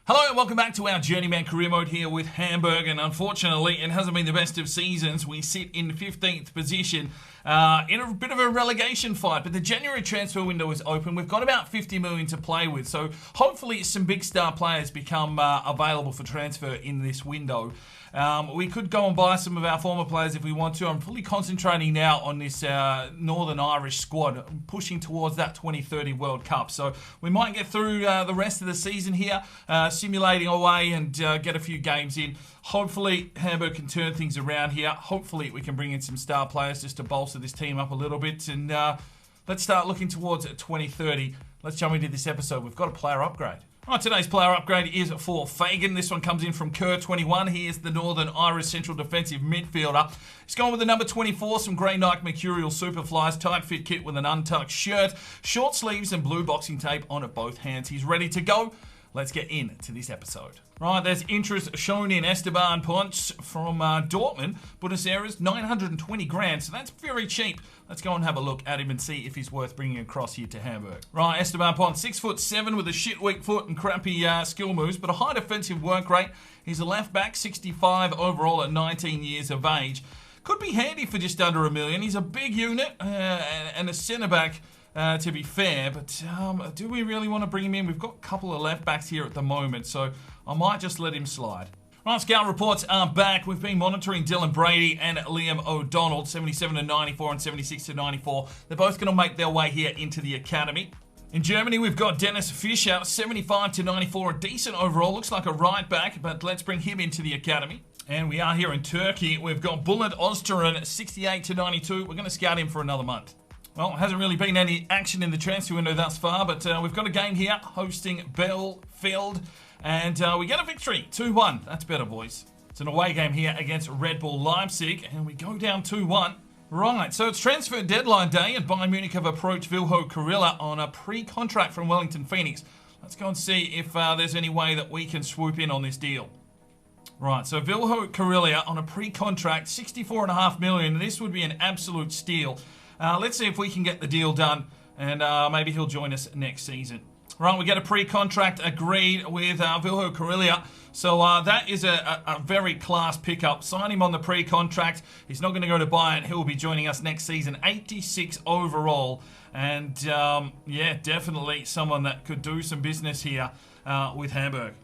Hello and welcome back to our Journeyman Career Mode here with Hamburg, and unfortunately it hasn't been the best of seasons. We sit in 15th position in a bit of a relegation fight, but the January transfer window is open. We've got about 50 million to play with, so hopefully some big star players become available for transfer in this window. We could go and buy some of our former players if we want to. I'm fully concentrating now on this Northern Irish squad, pushing towards that 2030 World Cup. So we might get through the rest of the season here, simulating away and get a few games in. Hopefully Hamburg can turn things around here. Hopefully we can bring in some star players just to bolster this team up a little bit. And let's start looking towards 2030. Let's jump into this episode. We've got a player upgrade. All right, today's player upgrade is for Fagan. This one comes in from Kerr21. He is the Northern Irish central defensive midfielder. He's gone with the number 24, some grey Nike Mercurial Superflies, tight fit kit with an untucked shirt, short sleeves and blue boxing tape on both hands. He's ready to go. Let's get into this episode. Right, there's interest shown in Esteban Ponce from Dortmund. Bundesliga, 920 grand, so that's very cheap. Let's go and have a look at him and see if he's worth bringing across here to Hamburg. Right, Esteban Ponce, 6'7" with a shit weak foot and crappy skill moves, but a high defensive work rate. He's a left back, 65 overall at 19 years of age. Could be handy for just under $1 million. He's a big unit and a centre back. To be fair, but do we really want to bring him in? We've got a couple of left backs here at the moment, so I might just let him slide. Right, scout reports are back. We've been monitoring Dylan Brady and Liam O'Donnell, 77 to 94 and 76 to 94. They're both going to make their way here into the academy. In Germany, we've got Dennis Fischer, 75 to 94, a decent overall. Looks like a right back, but let's bring him into the academy. And we are here in Turkey. We've got Bullet Ozturan, 68 to 92. We're going to scout him for another month. Well, hasn't really been any action in the transfer window thus far, but we've got a game here hosting Bielefeld, and we get a victory, 2-1. That's better, boys. It's an away game here against Red Bull Leipzig, and we go down 2-1. Right, so it's transfer deadline day, and Bayern Munich have approached Vilho Carilla on a pre-contract from Wellington Phoenix. Let's go and see if there's any way that we can swoop in on this deal. Right, so Vilho Carilla on a pre-contract, 64.5 million. This would be an absolute steal. Let's see if we can get the deal done, and maybe he'll join us next season. Right, we get a pre-contract agreed with Vilho Carilla. So that is a very class pickup. Sign him on the pre-contract. He's not going to go to Bayern. He'll be joining us next season. 86 overall. And yeah, definitely someone that could do some business here with Hamburg.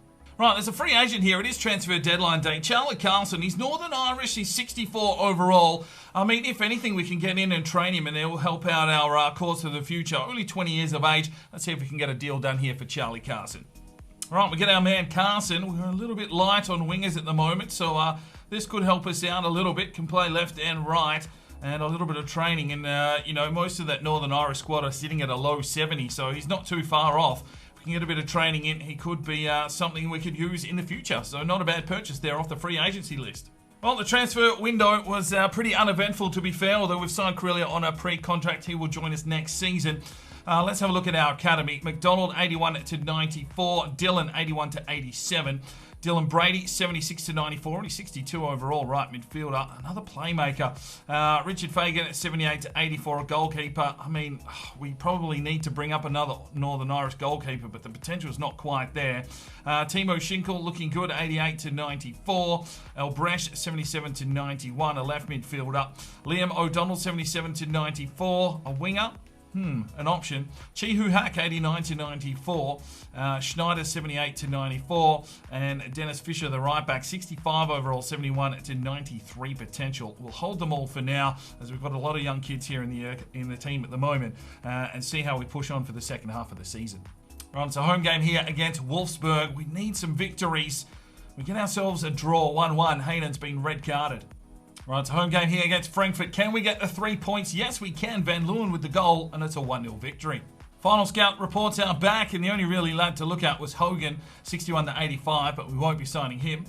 Right, there's a free agent here. It is transfer deadline day. Charlie Carlson, he's Northern Irish. He's 64 overall. I mean, if anything, we can get in and train him, and it will help out our cause for the future. Only 20 years of age. Let's see if we can get a deal done here for Charlie Carlson. Right, we get our man Carson. We're a little bit light on wingers at the moment, so this could help us out a little bit. Can play left and right, and a little bit of training. And, you know, most of that Northern Irish squad are sitting at a low 70, so he's not too far off. Can get a bit of training in, he could be something we could use in the future. So not a bad purchase there off the free agency list. Well, the transfer window was pretty uneventful, to be fair, although we've signed Carilla on a pre-contract. He will join us next season. Let's have a look at our academy. McDonald, 81 to 94. Dylan, 81 to 87. Dylan Brady, 76 to 94. He's 62 overall, right midfielder. Another playmaker. Richard Fagan, 78 to 84, a goalkeeper. I mean, we probably need to bring up another Northern Irish goalkeeper, but the potential is not quite there. Timo Schinkel, looking good, 88 to 94. El Bresh, 77 to 91, a left midfielder. Liam O'Donnell, 77 to 94, a winger. An option. Chihu Hack, 89 to 94. Schneider, 78 to 94. And Dennis Fischer, the right back, 65 overall, 71 to 93 potential. We'll hold them all for now, as we've got a lot of young kids here in the team at the moment, and see how we push on for the second half of the season. Right, it's a home game here against Wolfsburg. We need some victories. We get ourselves a draw, 1-1. Haynen's been red carded. Right, it's a home game here against Frankfurt. Can we get the 3 points? Yes, we can. Van Leeuwen with the goal, and it's a 1-0 victory. Final scout reports are back, and the only really lad to look at was Hogan, 61 to 85, but we won't be signing him.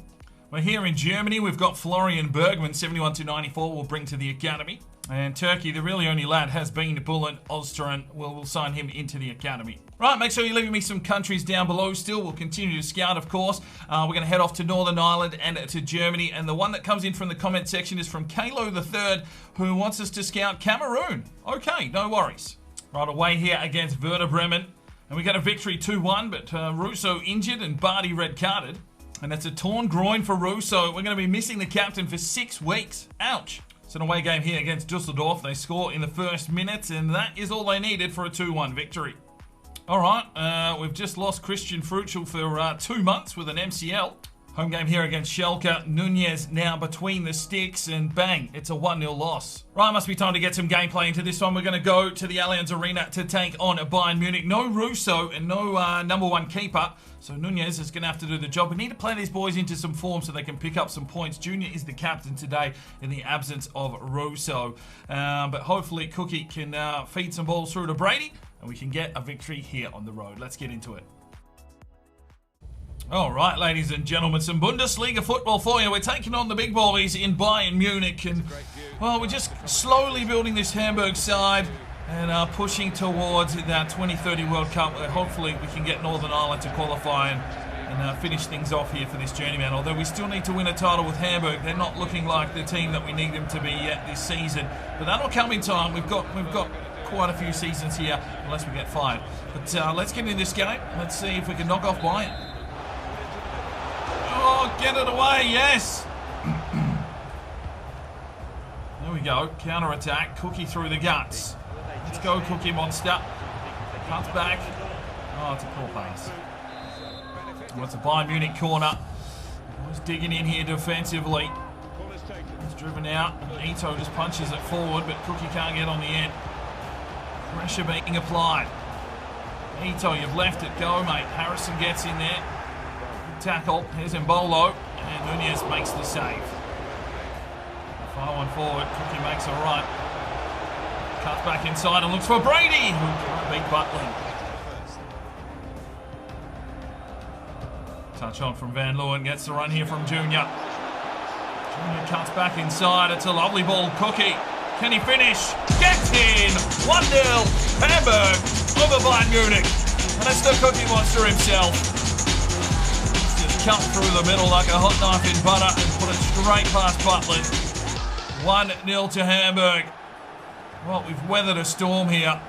We're here in Germany. We've got Florian Bergman, 71 to 94, we'll bring to the academy. And Turkey, the really only lad has been Bullet Ozturan. We'll sign him into the academy. Right, make sure you're leaving me some countries down below still. We'll continue to scout, of course. We're going to head off to Northern Ireland and to Germany. And the one that comes in from the comment section is from Kalo III, who wants us to scout Cameroon. Okay, no worries. Right, away here against Werder Bremen. And we got a victory 2-1, but Russo injured and Barty red-carded. And that's a torn groin for Russo. We're going to be missing the captain for 6 weeks. Ouch. It's an away game here against Dusseldorf. They score in the first minute, and that is all they needed for a 2-1 victory. All right, we've just lost Christian Fruchel for 2 months with an MCL. Home game here against Schalke. Nunez now between the sticks, and bang, it's a 1-0 loss. Right, must be time to get some gameplay into this one. We're going to go to the Allianz Arena to take on Bayern Munich. No Russo and no #1 keeper, so Nunez is going to have to do the job. We need to play these boys into some form so they can pick up some points. Junior is the captain today in the absence of Russo. But hopefully Cookie can feed some balls through to Brady, and we can get a victory here on the road. Let's get into it. All right, ladies and gentlemen, some Bundesliga football for you. We're taking on the big boys in Bayern Munich, and, well, we're just slowly building this Hamburg side and pushing towards that 2030 World Cup, where hopefully we can get Northern Ireland to qualify and finish things off here for this journeyman. Although we still need to win a title with Hamburg, they're not looking like the team that we need them to be yet this season. But that'll come in time. We've got quite a few seasons here, unless we get fired. But let's get into this game. Let's see if we can knock off Bayern. Oh, get it away, yes! There we go, counter-attack, Cookie through the guts. Let's go, Cookie Monster. Cuts back. Oh, it's a poor pass. Well, it's a Bayern Munich corner. He's digging in here defensively. He's driven out. Ito just punches it forward, but Cookie can't get on the end. Pressure being applied. Ito, you've left it go, mate. Harrison gets in there. Tackle, here's Mbolo, and Nunez makes the save. Far one forward, Cookie makes a run. Cuts back inside and looks for Brady, who can't beat Butland. Touch on from Van Leeuwen, gets the run here from Junior. Junior cuts back inside, it's a lovely ball, Cookie. Can he finish? Gets in! 1-0, Hamburg over Bayern Munich. And it's the Cookie Monster himself. Cut through the middle like a hot knife in butter and put it straight past Butland. 1-0 to Hamburg. Well, we've weathered a storm here.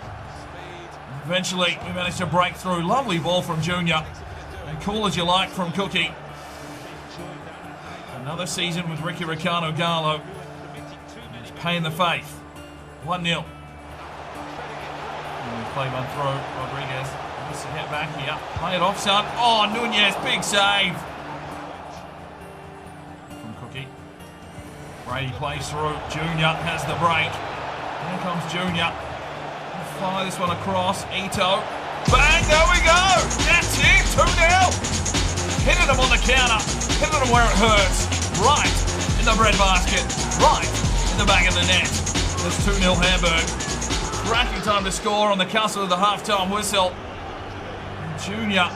Eventually, we managed to break through. Lovely ball from Junior. And cool as you like from Cookie. Another season with Ricky Ricardo Gallo. He's paying the faith. 1-0. Play one through. Rodriguez. To get back here. Play it off, son. Oh, Nunez, big save. From Cookie. Brady plays through. Junior has the break. Here comes Junior. Fire this one across. Ito. Bang, there we go. That's it. 2-0. Hitting him on the counter. Hitting him where it hurts. Right in the breadbasket. Right in the back of the net. That's 2-0 Hamburg. Cracking time to score on the cusp of the half-time whistle. Junior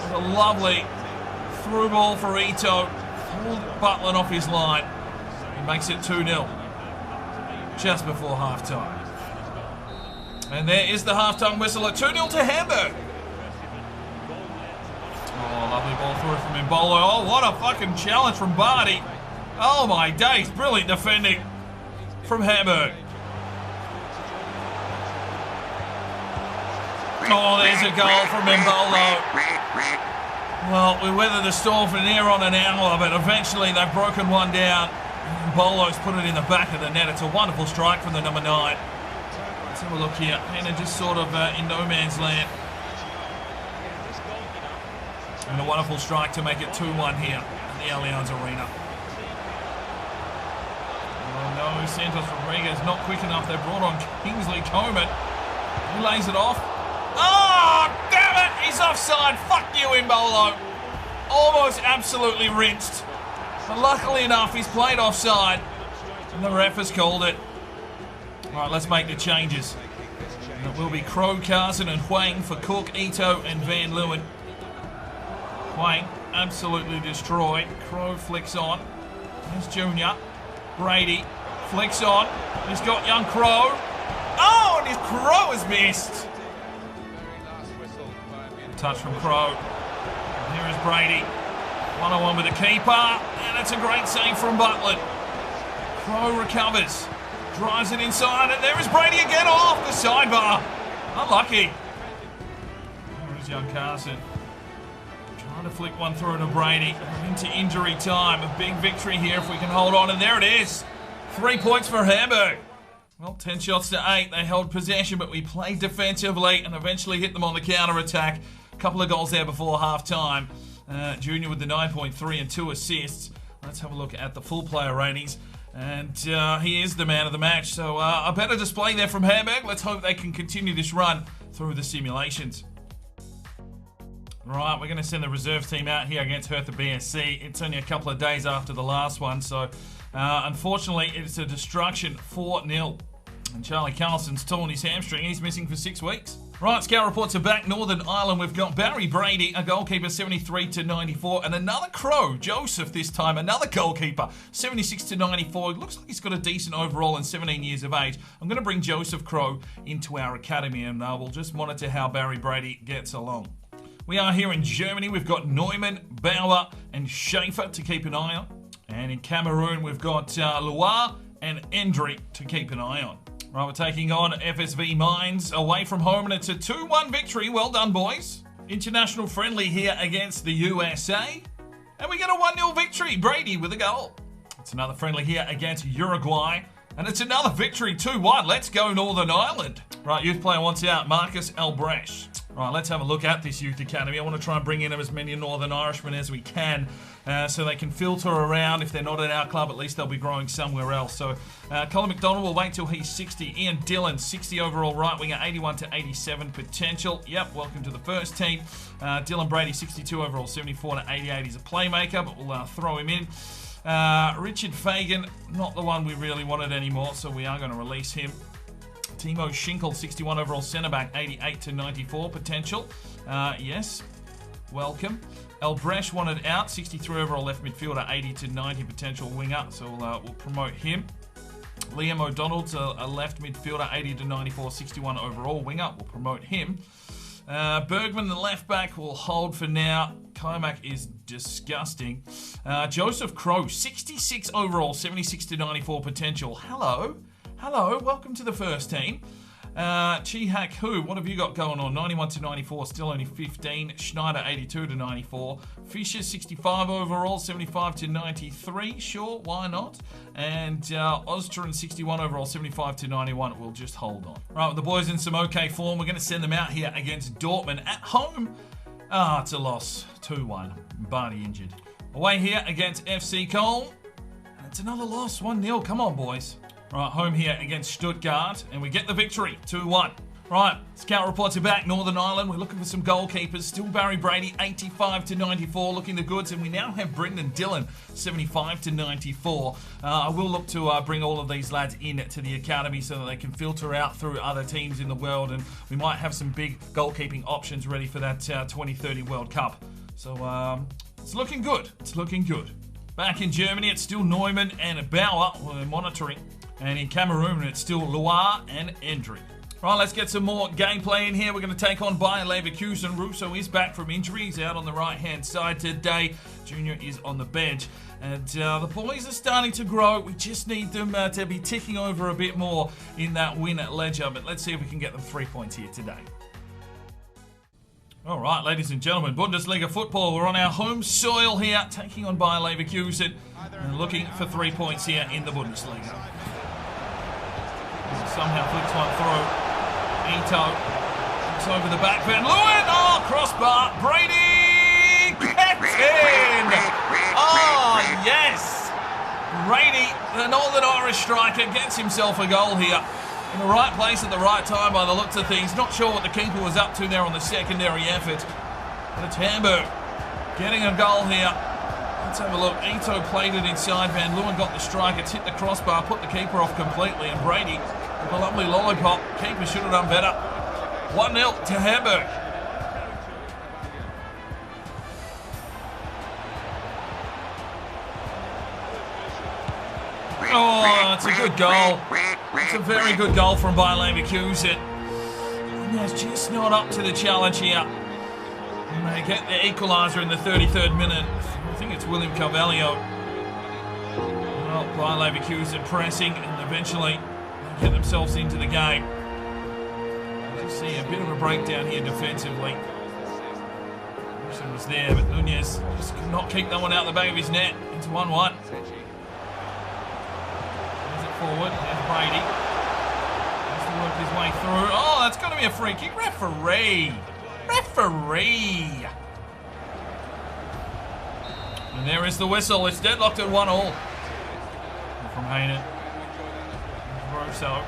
with a lovely through ball for Ito. Pulled Butland off his line. He makes it 2-0 just before halftime. And there is the halftime whistle at 2-0 to Hamburg. Oh, lovely ball through from Mbolo. Oh, what a fucking challenge from Barty. Oh my days, brilliant defending from Hamburg. Oh, there's a goal from Mbolo. Well, we weathered the storm for near on an hour, but eventually they've broken one down. Mbolo's put it in the back of the net. It's a wonderful strike from the number 9. Let's have a look here. Hannah just sort of in no man's land. And a wonderful strike to make it 2-1 here in the Allianz Arena. Oh no, Santos Rodriguez not quick enough. They brought on Kingsley Coman. He lays it off. Oh, damn it! He's offside. Fuck you, Mbolo. Almost absolutely rinsed. But luckily enough, he's played offside. And the ref has called it. All right, let's make the changes. And it will be Crow, Carson, and Huang for Cook, Ito, and Van Leeuwen. Huang absolutely destroyed. Crow flicks on. There's Junior. Brady flicks on. He's got young Crow. Oh, and his Crow has missed. Touch from Crow. And here is Brady. 1-on-1 with the keeper. And it's a great save from Butland. Crow recovers. Drives it inside. And there is Brady again off the sidebar. Unlucky. There is Here's young Carson. Trying to flick one through to Brady. Into injury time. A big victory here if we can hold on. And there it is. 3 points for Hamburg. Well, 10 shots to 8. They held possession, but we played defensively and eventually hit them on the counter-attack. A couple of goals there before half-time. Junior with the 9.3 and 2 assists. Let's have a look at the full player ratings. And he is the man of the match. So a better display there from Hamburg. Let's hope they can continue this run through the simulations. Right, we're going to send the reserve team out here against Hertha BSC. It's only a couple of days after the last one, so unfortunately it's a destruction, 4-0. And Charlie Carlson's torn his hamstring. He's missing for 6 weeks. Right, scout reports are back. Northern Ireland, we've got Barry Brady, a goalkeeper, 73 to 94, and another Crow, Joseph this time, another goalkeeper, 76 to 94. It looks like he's got a decent overall and 17 years of age. I'm going to bring Joseph Crow into our academy, and we'll just monitor how Barry Brady gets along. We are here in Germany. We've got Neumann, Bauer, and Schaefer to keep an eye on. And in Cameroon, we've got Loire and Endry to keep an eye on. Right, we're taking on FSV Mines away from home, and it's a 2-1 victory. Well done, boys. International friendly here against the USA. And we get a 1-0 victory. Brady with a goal. It's another friendly here against Uruguay. And it's another victory, 2-1. Let's go Northern Ireland. Right, youth player wants out, Marcus Albrecht. Right, let's have a look at this youth academy. I want to try and bring in as many Northern Irishmen as we can so they can filter around. If they're not at our club, at least they'll be growing somewhere else. So Colin McDonald will wait till he's 60. Ian Dillon, 60 overall right winger, 81 to 87 potential. Yep, welcome to the first team. Dylan Brady, 62 overall, 74 to 88. He's a playmaker, but we'll throw him in. Richard Fagan, not the one we really wanted anymore, so we are going to release him. Timo Schinkel, 61 overall centre-back, 88 to 94 potential. Yes, welcome. Albrecht wanted out, 63 overall left midfielder, 80 to 90 potential winger, so we'll promote him. Liam O'Donnell's a left midfielder, 80 to 94, 61 overall winger, we'll promote him. Bergman, the left back, will hold for now. Kaimak is disgusting. Joseph Crow, 66 overall, 76 to 94 potential. Hello, welcome to the first team. Chihak Hu, what have you got going on? 91 to 94, still only 15. Schneider, 82 to 94. Fisher, 65 overall, 75 to 93. Sure, why not? And Oztran, 61 overall, 75 to 91. We'll just hold on. Right, with the boys in some okay form, we're going to send them out here against Dortmund at home. It's a loss, 2-1. Barney injured. Away here against FC Köln. It's another loss, 1-0. Come on, boys. Right, home here against Stuttgart, and we get the victory, 2-1. Right, scout reports are back, Northern Ireland. We're looking for some goalkeepers. Still Barry Brady, 85 to 94, looking the goods, and we now have Brendan Dillon, 75 to 94. I will look to bring all of these lads in to the academy so that they can filter out through other teams in the world, and we might have some big goalkeeping options ready for that 2030 World Cup. So it's looking good. It's looking good. Back in Germany, it's still Neumann and Bauer. We're monitoring. And in Cameroon, it's still Loire and Endry. Right, let's get some more gameplay in here. We're going to take on Bayern Leverkusen. Russo is back from injury. He's out on the right-hand side today. Junior is on the bench. And the boys are starting to grow. We just need them to be ticking over a bit more in that win at Ledger. But let's see if we can get them 3 points here today. All right, ladies and gentlemen, Bundesliga football. We're on our home soil here, taking on Bayern Leverkusen. And looking for 3 points here in the Bundesliga. Somehow flicks one through. Ito looks over the back. Van Leeuwen. Oh, crossbar. Brady gets in. Oh, yes. Brady, the Northern Irish striker, gets himself a goal here. In the right place at the right time by the looks of things. Not sure what the keeper was up to there on the secondary effort. But it's Hamburg getting a goal here. Let's have a look. Ito played it inside. Van Leeuwen got the strike. It's hit the crossbar, put the keeper off completely. And Brady with a lovely lollipop. Keeper should have done better. 1-0 to Hamburg. Oh, it's a good goal. It's a very good goal from Bayern Leverkusen. And that's just not up to the challenge here. And they get the equaliser in the 33rd minute. I think it's William Carvalho. Well, Bayern Leverkusen pressing and eventually they get themselves into the game. You see a bit of a breakdown here defensively. Wilson was there, but Nunez just could not keep that one out the back of his net. Into 1-1. There's it forward. There's Brady. Has to work his way through. Oh, that's got to be a free kick. Referee. And there is the whistle. It's deadlocked at 1-1. From Hayden. Russo.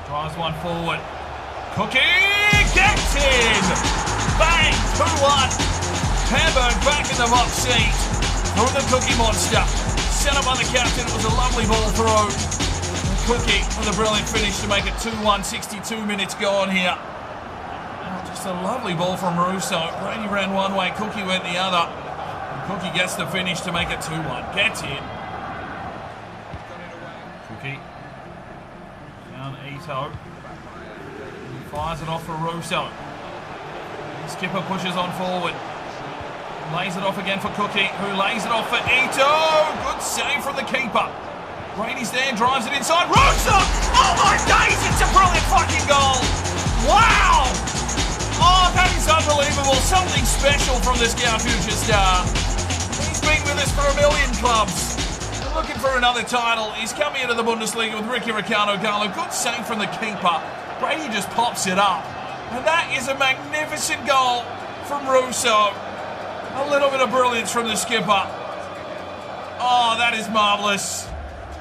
Drives one forward. Cookie gets in! Bang! 2-1. Hamburg back in the box seat. Through the Cookie monster. Set up by the captain. It was a lovely ball through. Cookie with a brilliant finish to make it 2-1. 62 minutes gone here. Oh, just a lovely ball from Russo. Brady ran one way. Cookie went the other. And Cookie gets the finish to make it 2-1. Gets in. Cookie. Down Ito. Fires it off for Russo. Skipper pushes on forward. Lays it off again for Cookie, who lays it off for Ito. Good save from the keeper. Brady's there, drives it inside. Russo! Oh my days, it's a brilliant fucking goal. Wow! Oh, that is unbelievable. Something special from this Scout future star. He's been with us for a million clubs. Looking for another title. He's coming into the Bundesliga with Ricky Ricardo Gallo. Good save from the keeper. Brady just pops it up. And that is a magnificent goal from Russo. A little bit of brilliance from the skipper. Oh, that is marvellous.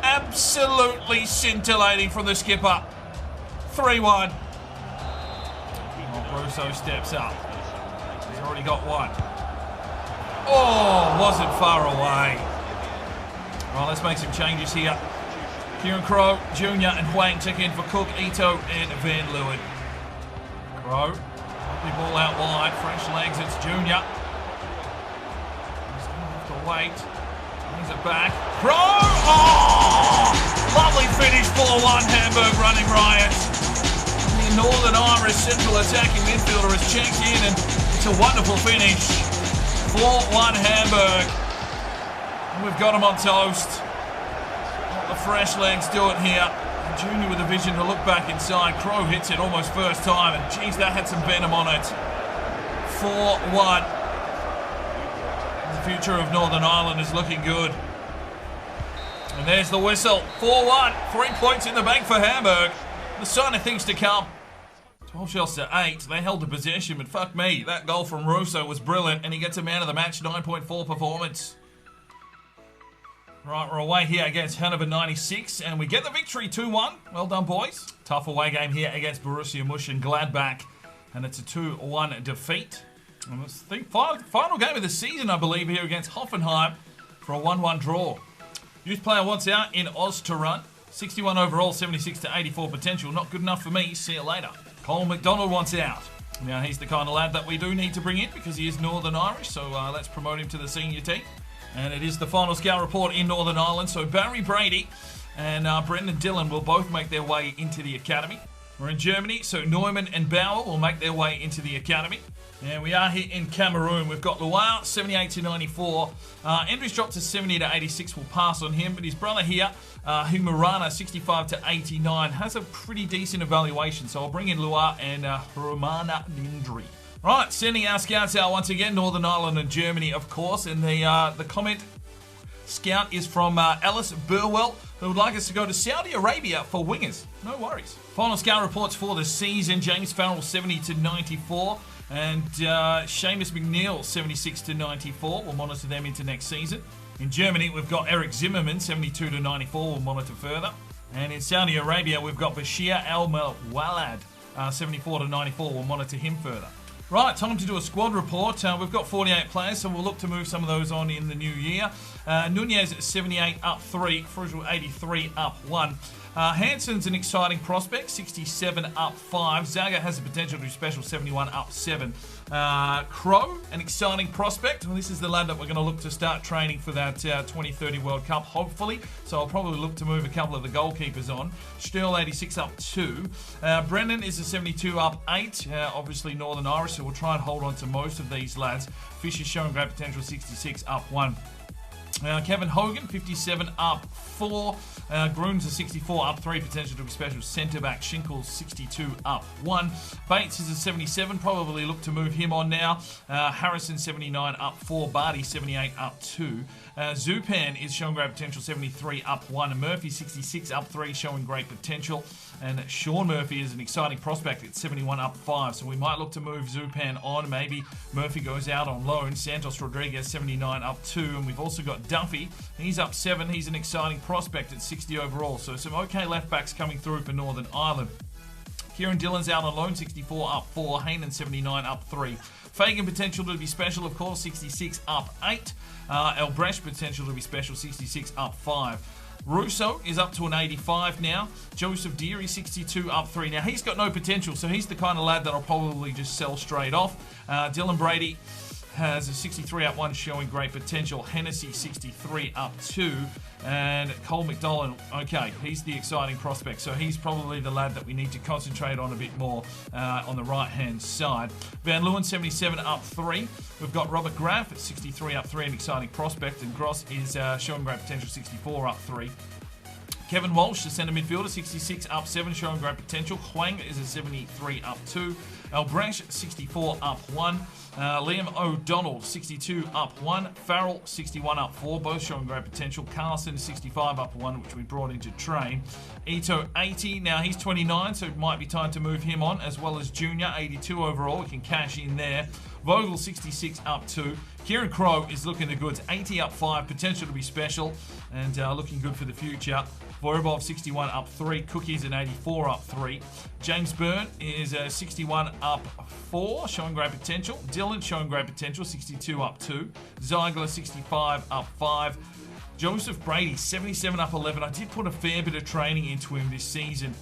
Absolutely scintillating from the skipper. 3-1. Oh, Russo steps up. He's already got one. Oh, wasn't far away. Right, let's make some changes here. Kieran Crow, Jr. and Huang check in for Cook, Ito and Van Leeuwen. Crow, the ball out wide, fresh legs, it's Jr. He's going to have to wait. Brings it back. Crow! Oh! Lovely finish, 4-1, Hamburg running riot. The Northern Irish central attacking midfielder has checked in and it's a wonderful finish. 4-1 Hamburg. We've got him on toast. Let the fresh legs do it here. And Junior with a vision to look back inside. Crow hits it almost first time. And geez, that had some venom on it. 4-1. The future of Northern Ireland is looking good. And there's the whistle. 4-1. 3 points in the bank for Hamburg. The sign of things to come. 12 shots to 8. They held the possession, but fuck me. That goal from Russo was brilliant. And he gets a man of the match 9.4 performance. Right, we're away here against Hannover 96, and we get the victory 2-1. Well done, boys. Tough away game here against Borussia Mönchengladbach, and it's a 2-1 defeat. And it's the final game of the season, I believe, here against Hoffenheim for a 1-1 draw. Youth player wants out in Oz to run. 61 overall, 76 to 84 potential. Not good enough for me. See you later. Colin McDonald wants out. Now, he's the kind of lad that we do need to bring in because he is Northern Irish, so let's promote him to the senior team. And it is the final scout report in Northern Ireland. So Barry Brady and Brendan Dillon will both make their way into the academy. We're in Germany, so Neumann and Bauer will make their way into the academy. And we are here in Cameroon. We've got Loire, 78 to 94. Andrew's dropped to 70 to 86. We'll pass on him. But his brother here, Humarana, 65 to 89, has a pretty decent evaluation. So I'll bring in Loire and Romana Nindri. Right, sending our scouts out once again, Northern Ireland and Germany, of course. And the comment scout is from Alice Burwell, who would like us to go to Saudi Arabia for wingers. No worries. Final scout reports for the season. James Farrell, 70 to 94. And Seamus McNeil, 76 to 94. We'll monitor them into next season. In Germany, we've got Eric Zimmerman, 72 to 94. We'll monitor further. And in Saudi Arabia, we've got Bashir Al-Walad, 74 to 94. We'll monitor him further. Right, time to do a squad report. We've got 48 players, so we'll look to move some of those on in the new year. Nunez, 78, up 3. Frugel, 83, up 1. Hansen's an exciting prospect, 67, up 5. Zaga has the potential to be special, 71, up 7. Crow, an exciting prospect. Well, this is the lad that we're going to look to start training for that 2030 World Cup, hopefully. So I'll probably look to move a couple of the goalkeepers on. Stirl, 86, up 2. Brendan is a 72, up 8. Obviously Northern Irish, so we'll try and hold on to most of these lads. Fisher's showing great potential, 66, up 1. Kevin Hogan, 57, up 4. Grooms a 64, up 3. Potential to be special. Centre back Shinkles, 62, up 1. Bates is a 77. Probably look to move him on now. Harrison, 79, up 4. Barty, 78, up 2. Zupan is showing great potential, 73, up 1. Murphy, 66, up 3, showing great potential. And Sean Murphy is an exciting prospect at 71, up 5. So we might look to move Zupan on. Maybe Murphy goes out on loan. Santos Rodriguez, 79, up 2. And we've also got Duffy. He's up 7. He's an exciting prospect at 60 overall. So some okay left backs coming through for Northern Ireland. Kieran Dillon's out on loan, 64, up 4. Haynen, 79, up 3. Fagan potential to be special, of course, 66, up 8. Elbrecht potential to be special, 66, up 5. Russo is up to an 85 now. Joseph Deary, 62, up 3. Now, he's got no potential, so he's the kind of lad that I'll probably just sell straight off. Dylan Brady has a 63, up 1, showing great potential. Hennessy, 63, up 2. And Cole McDonald, okay, he's the exciting prospect, so he's probably the lad that we need to concentrate on a bit more on the right-hand side. Van Leeuwen, 77, up 3. We've got Robert Graff at 63, up 3, an exciting prospect, and Gross is showing great potential, 64, up 3. Kevin Walsh, the centre midfielder, 66, up 7, showing great potential. Huang is a 73, up 2. Albrecht, 64, up 1. Liam O'Donnell, 62, up 1. Farrell, 61, up 4, both showing great potential. Carlson, 65, up 1, which we brought into train. Ito, 80, now he's 29, so it might be time to move him on, as well as Junior, 82 overall. We can cash in there. Vogel, 66, up 2. Kieran Crow is looking the goods, 80, up 5, potential to be special, and looking good for the future. Vorobov, 61, up 3. Cookie's an 84, up 3. James Byrne is 61, up 4, showing great potential. Dylan showing great potential, 62, up 2. Ziegler, 65, up 5. Joseph Brady, 77, up 11. I did put a fair bit of training into him this season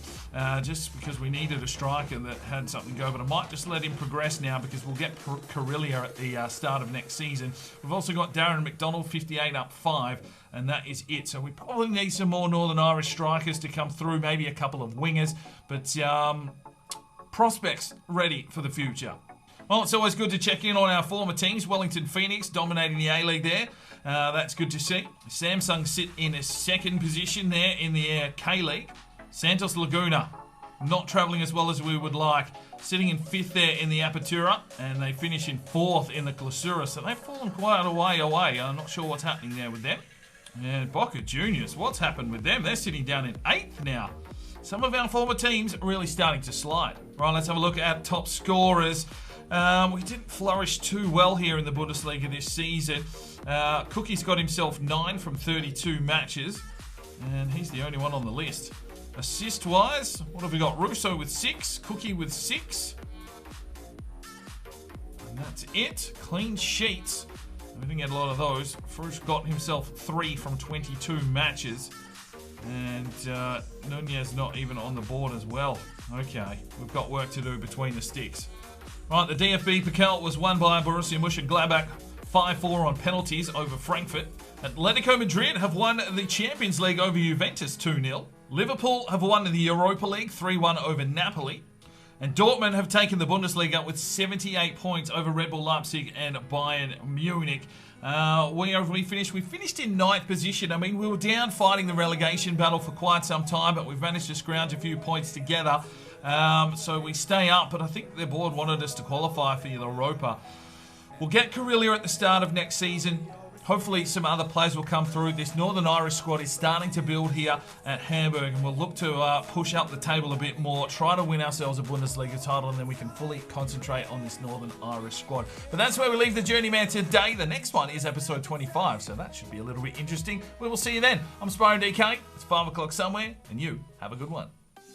just because we needed a striker that had something to go, but I might just let him progress now because we'll get Carillia at the start of next season. We've also got Darren McDonald, 58, up 5, and that is it. So we probably need some more Northern Irish strikers to come through, maybe a couple of wingers, but prospects ready for the future. Well, it's always good to check in on our former teams. Wellington Phoenix dominating the A-League there. That's good to see. Samsung sit in a second position there in the K-League. Santos Laguna not travelling as well as we would like. Sitting in 5th there in the Apertura, and they finish in 4th in the Clausura. So they've fallen quite a way away. I'm not sure what's happening there with them. And Boca Juniors, what's happened with them? They're sitting down in 8th now. Some of our former teams are really starting to slide. Right, let's have a look at top scorers. We didn't flourish too well here in the Bundesliga this season. Cookie's got himself 9 from 32 matches, and he's the only one on the list. Assist-wise, what have we got? Russo with 6, Cookie with 6. And that's it. Clean sheets. We didn't get a lot of those. Frush got himself 3 from 22 matches. And Nunez not even on the board as well. Okay, we've got work to do between the sticks. Right, the DFB Pokal was won by Borussia Mönchengladbach 5-4 on penalties over Frankfurt. Atletico Madrid have won the Champions League over Juventus 2-0. Liverpool have won the Europa League 3-1 over Napoli. And Dortmund have taken the Bundesliga with 78 points over Red Bull Leipzig and Bayern Munich. Where have we finished? We finished in 9th position. I mean, we were down fighting the relegation battle for quite some time, but we've managed to scrounge a few points together. So we stay up, but I think the board wanted us to qualify for the Europa. We'll get Carillia at the start of next season. Hopefully some other players will come through. This Northern Irish squad is starting to build here at Hamburg, and we'll look to push up the table a bit more, try to win ourselves a Bundesliga title, and then we can fully concentrate on this Northern Irish squad. But that's where we leave the Journeyman today. The next one is episode 25, so that should be a little bit interesting. We will see you then. I'm Sparring DK. It's 5 o'clock somewhere, and you have a good one.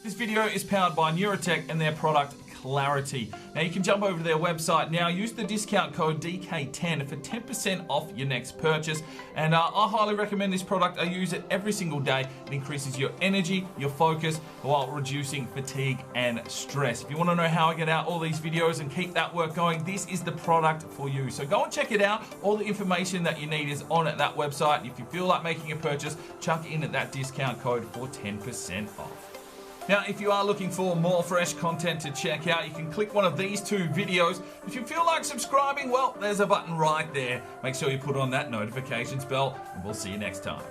This video is powered by Neurotech and their product Clarity. Now you can jump over to their website now, use the discount code DK10 for 10% off your next purchase. And I highly recommend this product. I use it every single day. It increases your energy, your focus, while reducing fatigue and stress. If you want to know how I get out all these videos and keep that work going, this is the product for you. So go and check it out. All the information that you need is on at that website. If you feel like making a purchase, chuck in at that discount code for 10% off. Now, if you are looking for more fresh content to check out, you can click one of these 2 videos. If you feel like subscribing, well, there's a button right there. Make sure you put on that notifications bell, and we'll see you next time.